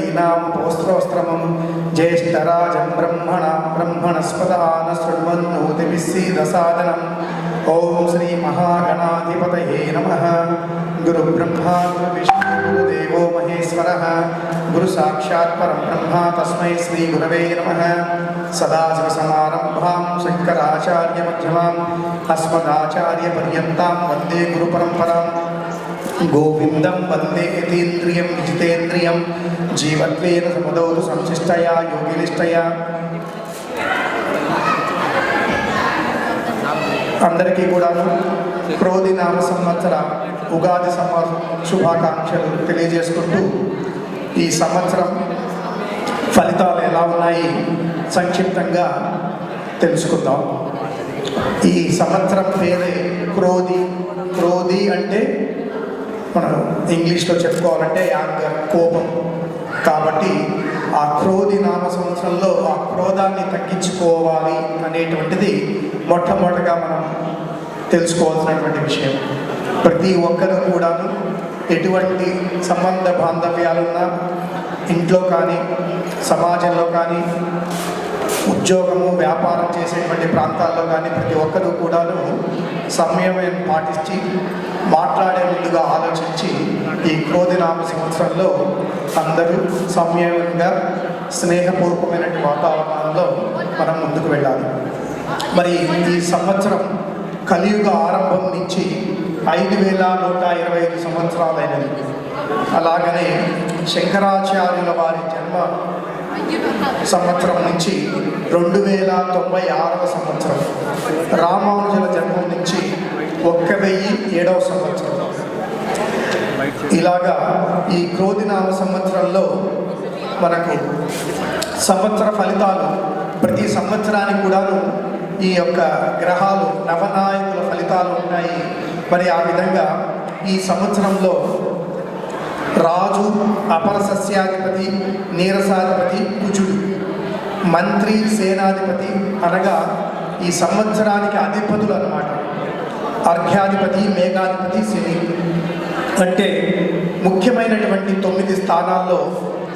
कीनां पौस्त्रवस्त्रमं ज्येष्ठराजं ब्रह्मणस्पदान शृण्वन्नोतिभिस्सीदसादनम्। ओं श्री महागणाधिपतये नमः। गुरुब्रह्मा गुरुविष्णु गुरुदेवो महेश्वरः गुरु साक्षात् परं ब्रह्म तस्मै श्री गुरवे नमः। सदाशिवसमारम्भां शङ्कराचार्यमध्यमाम् अस्मदाचार्यपर्यन्तां वन्दे गुरुपरम्परां। गोविन्दं वन्दे यतीन्द्रियं विजितेन्द्रियं जीवत्वेन समुदौतु संशिष्टया योगिनिष्ठया। అందరికీ కూడాను క్రోధి నామ సంవత్సర ఉగాది శుభాకాంక్షలు తెలియజేసుకుంటూ ఈ సంవత్సరం ఫలితాలు ఎలా ఉన్నాయి సంక్షిప్తంగా తెలుసుకుందాం. ఈ సంవత్సరం పేరే క్రోధి. క్రోధి అంటే మనం ఇంగ్లీష్లో చెప్పుకోవాలంటే యాంగర్, కోపం. కాబట్టి ఆ క్రోధి నామ సంవత్సరంలో ఆ క్రోధాన్ని తగ్గించుకోవాలి అనేటువంటిది మొట్టమొదటిగా మనం తెలుసుకోవాల్సినటువంటి విషయం. ప్రతి ఒక్కరూ కూడాను ఎటువంటి సంబంధ బాంధవ్యాలున్నా ఇంట్లో కానీ సమాజంలో కానీ ఉద్యోగము వ్యాపారం చేసేటువంటి ప్రాంతాల్లో కానీ ప్రతి ఒక్కరూ కూడాను సంయమం పాటించి మాట్లాడే ముందుగా ఆలోచించి ఈ క్రోధినామ సంవత్సరంలో అందరూ సంయమంగా స్నేహపూర్వకమైనటువంటి వాతావరణంలో మనం ముందుకు వెళ్ళాలి. మరి ఈ సంవత్సరం కలియుగ ఆరంభం నుంచి 5125 సంవత్సరాలైనది. అలాగనే శంకరాచార్యుల వారి జన్మ సంవత్సరం నుంచి 2096వ సంవత్సరం, రామానుజుల జన్మం నుంచి 1007వ సంవత్సరం. ఇలాగా ఈ క్రోధినామ సంవత్సరంలో మనకు సంవత్సర ఫలితాలు ప్రతి సంవత్సరానికి కూడాను ఈ యొక్క గ్రహాలు నవనాయకుల ఫలితాలు ఉంటాయి. మరి ఆ విధంగా ఈ సంవత్సరంలో రాజు అపర సస్యాధిపతి నీరసాధిపతి కుజుడు, మంత్రి సేనాధిపతి అనగా ఈ సంవత్సరానికి అధిపతులు అన్నమాట. అర్ఘ్యాధిపతి మేఘాధిపతి శని. అంటే ముఖ్యమైనటువంటి 9 స్థానాల్లో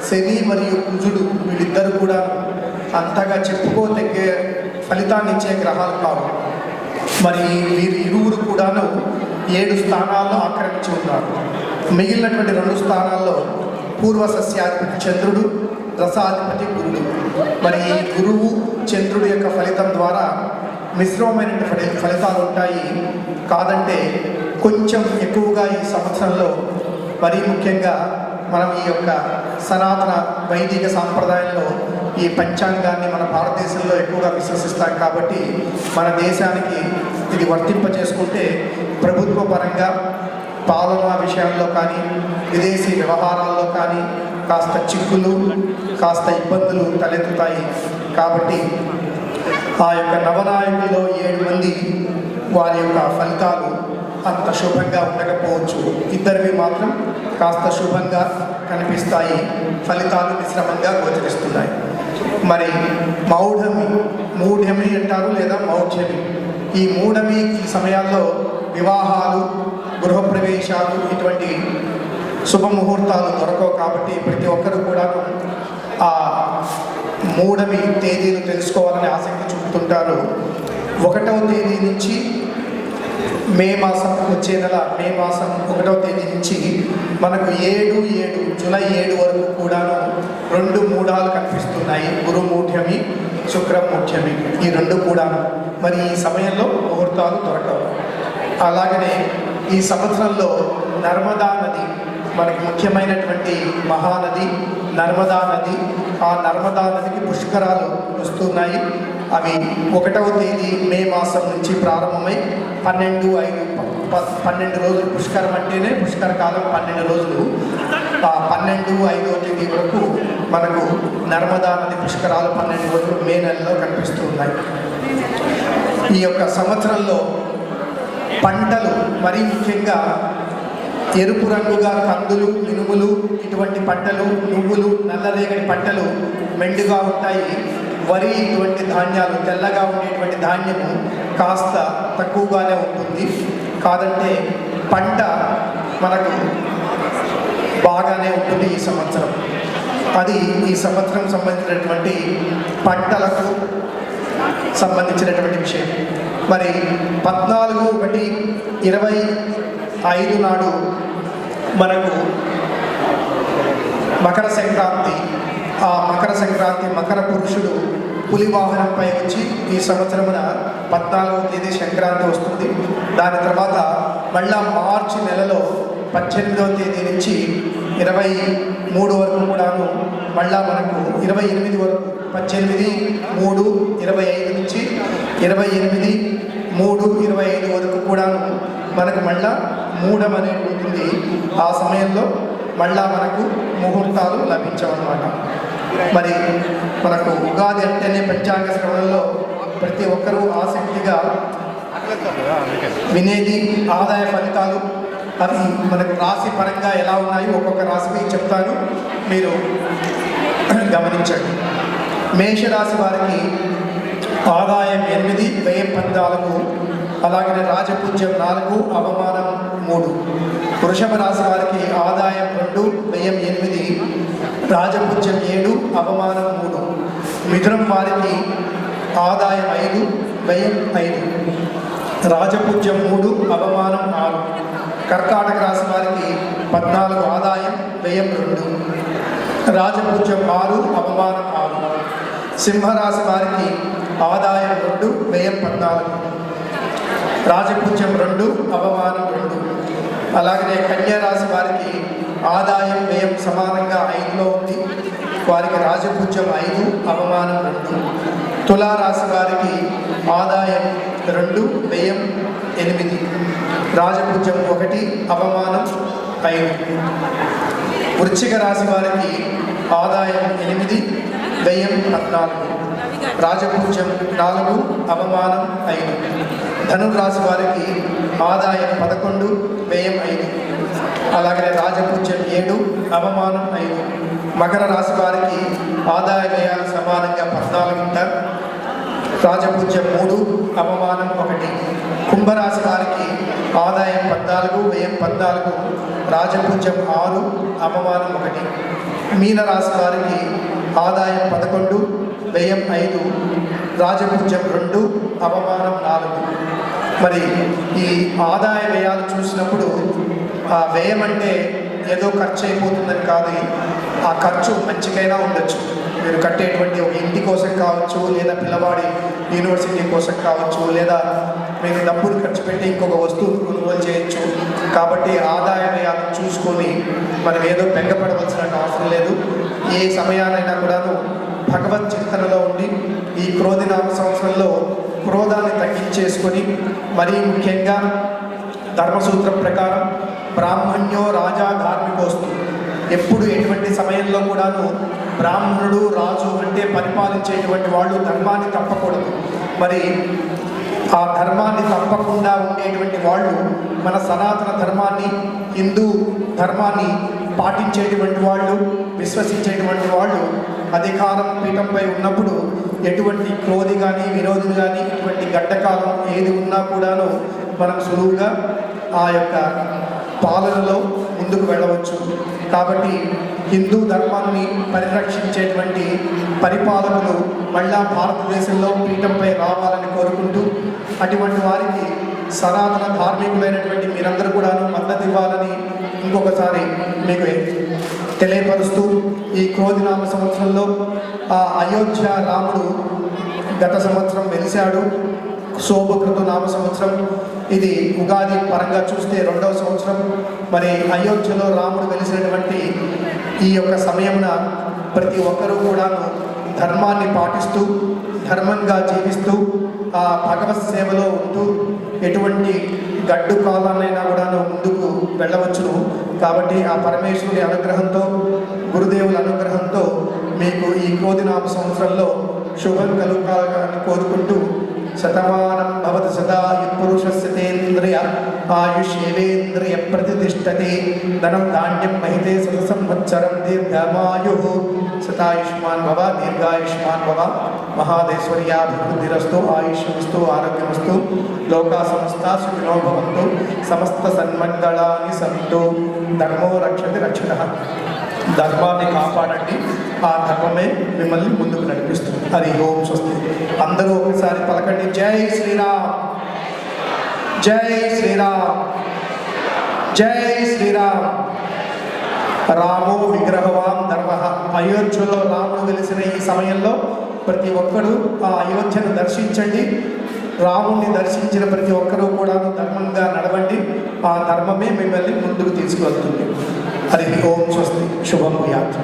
శని మరియు కుజుడు వీళ్ళిద్దరు కూడా అంతగా చెప్పుకోదగ్గ ఫలితాన్ని ఇచ్చే గ్రహాలు కావు. మరి వీరి ఇరువురు కూడాను 7 స్థానాల్లో ఆక్రమించి ఉన్నారు. మిగిలినటువంటి 2 స్థానాల్లో పూర్వ సస్యాధిపతి చంద్రుడు, రసాధిపతి గురుడు. మరి ఈ గురువు చంద్రుడి యొక్క ఫలితం ద్వారా మిశ్రమమైనటువంటి ఫలితాలు ఉంటాయి. కాదంటే కొంచెం ఎక్కువగా ఈ సంవత్సరంలో మరీ ముఖ్యంగా మనం ఈ యొక్క సనాతన వైదిక సాంప్రదాయంలో ఈ పంచాంగాన్ని మన భారతదేశంలో ఎక్కువగా విశ్వసిస్తాం. కాబట్టి మన దేశానికి ఇది వర్తింపచేసుకుంటే ప్రభుత్వ పరంగా పాలనా విషయాల్లో కానీ విదేశీ వ్యవహారాల్లో కానీ కాస్త చిక్కులు కాస్త ఇబ్బందులు తలెత్తుతాయి. కాబట్టి ఆ యొక్క నవనాయకుల్లో 7 మంది వారి యొక్క ఫలితాలు అంత శుభంగా ఉండకపోవచ్చు. ఇద్దరివి మాత్రం కాస్త శుభంగా కనిపిస్తాయి. ఫలితాలు మిశ్రమంగా గోచరిస్తున్నాయి. మరి మూఢమి అంటారు లేదా మౌఢ్యమి. ఈ మూఢమి ఈ సమయాల్లో వివాహాలు, గృహప్రవేశాలు ఇటువంటి శుభముహూర్తాలు దొరకవు. కాబట్టి ప్రతి ఒక్కరు కూడా ఆ మూఢమి తేదీలు తెలుసుకోవాలని ఆసక్తి చూపుతుంటారు. 1వ తేదీ నుంచి మే మాసం, వచ్చే నెల మే మాసం 1వ తేదీ నుంచి మనకు 7 జూలై 7 వరకు కూడాను 2 మూఢాలు కనిపిస్తున్నాయి. గురుమూఢ్యమి, శుక్రమూఢ్యమి, ఈ 2 కూడాను. మరి ఈ సమయంలో ముహూర్తాలు దొరకవు. అలాగనే ఈ సంవత్సరంలో నర్మదా నది మనకి ముఖ్యమైనటువంటి మహానది నర్మదా నది. ఆ నర్మదా నదికి పుష్కరాలు వస్తున్నాయి. అవి 1వ తేదీ మే మాసం నుంచి ప్రారంభమై 12 రోజులు. పుష్కరం అంటేనే పుష్కర కాలం 12 రోజులు. ఆ 12/5వ తేదీ వరకు మనకు నర్మదా నది పుష్కరాలు 12 రోజులు మే నెలలో కనిపిస్తున్నాయి. ఈ యొక్క సంవత్సరంలో పంటలు మరీ ముఖ్యంగా ఎరుపు రంగుగా కందులు, మినుములు ఇటువంటి పంటలు, నువ్వులు, నల్లరేగడి పంటలు మెండుగా ఉంటాయి. వరి ఇటువంటి ధాన్యాలు తెల్లగా ఉండేటువంటి ధాన్యము కాస్త తక్కువగానే ఉంటుంది. కాదంటే పంట మనకు బాగానే ఉంటుంది ఈ సంవత్సరం. అది ఈ సంవత్సరం సంబంధించినటువంటి పంటలకు సంబంధించినటువంటి విషయం. మరి 14/1/25 నాడు మనకు మకర సంక్రాంతి. ఆ మకర సంక్రాంతి మకర పురుషుడు పులి వాహనంపై వచ్చి ఈ సంవత్సరమున 14వ తేదీ సంక్రాంతి వస్తుంది. దాని తర్వాత మళ్ళా మార్చి నెలలో 18వ తేదీ నుంచి 23 వరకు కూడాను మళ్ళా మనకు 28 వరకు 18, 3, 25 నుంచి 28, 3, 25 వరకు కూడాను మనకు మళ్ళా మూఢం అనేది ఉంటుంది. ఆ సమయంలో మళ్ళా మనకు ముహూర్తాలు లభించవన్నమాట. మరి మనకు ఉగాది అంటేనే పంచాంగ శ్రవణంలో ప్రతి ఒక్కరూ ఆసక్తిగా వినేది ఆదాయ ఫలితాలు. అవి మనకు రాశి పరంగా ఎలా ఉన్నాయి ఒక్కొక్క రాశికి చెప్తాను, మీరు గమనించండి. మేషరాశి వారికి ఆదాయం 8, వ్యయం 14, అలాగే రాజపూజ్యం 4, అవమానం 3. వృషభ రాశి వారికి ఆదాయం 2, వ్యయం 8, రాజపూజ్యం 7, అవమానం 3. మిథునం వారికి ఆదాయం 5, వ్యయం 5, రాజపూజ్యం 3, అవమానం 6. కర్కాటక రాశి వారికి 14 ఆదాయం, వ్యయం 2, రాజపూజ్యం 6, అవమానం 6. సింహరాశి వారికి ఆదాయం 2, వ్యయం 14, రాజపూజ్యం 2, అవమానం 2. అలాగనే కన్యా రాశి వారికి ఆదాయం వ్యయం సమానంగా 5లో ఉంది. వారికి రాజపూజ్యం 5, అవమానం 2. తులారాశి వారికి ఆదాయం 2, వ్యయం 8, రాజపూజ్యం 1, అవమానం 5. వృశ్చిక రాశి వారికి ఆదాయం 8, వ్యయం 14, రాజపూజ్యం 4, అవమానం 5. ధనురాశి వారికి ఆదాయం 11, వ్యయం 5, అలాగే రాజపూజ్యం 7, అవమానం 5. మకర రాశి వారికి ఆదాయ వ్యయాలు సమానంగా 14 ఉంటారు, రాజపూజ్యం 3, అవమానం 1. కుంభరాశి వారికి ఆదాయం 14, వ్యయం 14, రాజపూజ్యం 6, అవమానం 1. మీనరాశి వారికి ఆదాయం 11, వ్యయం 5, రాజపూజ్యం 2, అవమానం 4. మరి ఈ ఆదాయ వ్యయాలు చూసినప్పుడు ఆ వ్యయం అంటే ఏదో ఖర్చు అయిపోతుందని కాదు. ఆ ఖర్చు మంచికైనా ఉండొచ్చు. మీరు కట్టేటువంటి ఒక ఇంటి కోసం కావచ్చు, లేదా పిల్లవాడి యూనివర్సిటీ కోసం కావచ్చు, లేదా మీరు డబ్బులు ఖర్చు పెట్టి ఇంకొక వస్తువు కొనుగోలు చేయొచ్చు. కాబట్టి ఆదాయ వ్యయాలను చూసుకొని మనం ఏదో బెంగపడవలసిన అవసరం లేదు. ఏ సమయానైనా కూడాను భగవత్ చింతనలో ఉండి ఈ క్రోధినామ సంవత్సరంలో క్రోధాన్ని తగ్గించేసుకొని, మరీ ముఖ్యంగా ధర్మసూత్రం ప్రకారం బ్రాహ్మణ్యో రాజా ధార్మికోస్తు. ఎప్పుడు ఎటువంటి సమయంలో కూడాను బ్రాహ్మణుడు రాజు అంటే పరిపాలించేటువంటి వాళ్ళు ధర్మాన్ని తప్పకూడదు. మరి ఆ ధర్మాన్ని తప్పకుండా ఉండేటువంటి వాళ్ళు మన సనాతన ధర్మాన్ని, హిందూ ధర్మాన్ని పాటించేటువంటి వాళ్ళు, విశ్వసించేటువంటి వాళ్ళు అధికారం పీఠంపై ఉన్నప్పుడు ఎటువంటి క్రోధి కానీ విరోధులు కానీ ఇటువంటి గడ్డకాలం ఏది ఉన్నా కూడాను మనం సులువుగా ఆ యొక్క పాలనలో ముందుకు వెళ్ళవచ్చు. కాబట్టి హిందూ ధర్మాన్ని పరిరక్షించేటువంటి పరిపాలకులు మళ్ళా భారతదేశంలో పీఠంపై రావాలని కోరుకుంటూ, అటువంటి వారికి సనాతన ధార్మికులైనటువంటి మీరందరూ కూడాను మద్దతు ఇవ్వాలని ఇంకొకసారి మీకు తెలియపరుస్తూ, ఈ క్రోధినామ సంవత్సరంలో ఆ అయోధ్య రాముడు గత సంవత్సరం వెలిశాడు. శోభకృత నామ సంవత్సరం ఇది. ఉగాది పరంగా చూస్తే 2వ సంవత్సరం. మరి అయోధ్యలో రాముడు వెలిసినటువంటి ఈ యొక్క సమయమున ప్రతి ఒక్కరూ కూడాను ధర్మాన్ని పాటిస్తూ, ధర్మంగా జీవిస్తూ, ఆ భగవత్ సేవలో ఉంటూ ఎటువంటి గడ్డు కాలాన్నైనా కూడాను ముందుకు వెళ్ళవచ్చును. కాబట్టి ఆ పరమేశ్వరుని అనుగ్రహంతో, గురుదేవుల అనుగ్రహంతో మీకు ఈ క్రోధినామ సంవత్సరంలో శుభం కలుగాలని కోరుకుంటూ, శతమానం భవతి సదా యత్పురుషస్య తేంద్రియ ఆయుష్యేవేంద్రియ ప్రతిష్టతి ధనం ధాన్యం మహితే శత సంవత్సరం దీర్ఘమాయు. శతాయుష్మాన్ భవ, దీర్ఘాయుష్మాన్ భవ. మహాదేశ్వర్యాభివృద్ధిరస్తు, ఆయుష్యమస్తు, ఆరోగ్యమస్తు. లోకా సమస్త సుఖినో భవంతు. సమస్త సన్మంగళాని సంతు. ధర్మో రక్షతి రక్షితః. ధర్మాన్ని కాపాడండి, ఆ ధర్మమే మిమ్మల్ని ముందుకు నడిపిస్తుంది. హరి ఓం స్వస్తి. అందరూ ఒకసారి పలకండి, జై శ్రీరామ్, జై శ్రీరామ్, జై శ్రీరామ్. రామో విగ్రహవాన్ ధర్మ. అయోధ్యలో రాముడు వెలిసిన ఈ సమయంలో ప్రతి ఒక్కరూ ఆ అయోధ్యను దర్శించండి. రాముడిని దర్శించిన ప్రతి ఒక్కరూ కూడా ధర్మంగా నడవండి, ఆ ధర్మమే మిమ్మల్ని ముందుకు తీసుకువెళ్తుంది. హరి ఓం స్వస్తి. శుభం యాత్ర.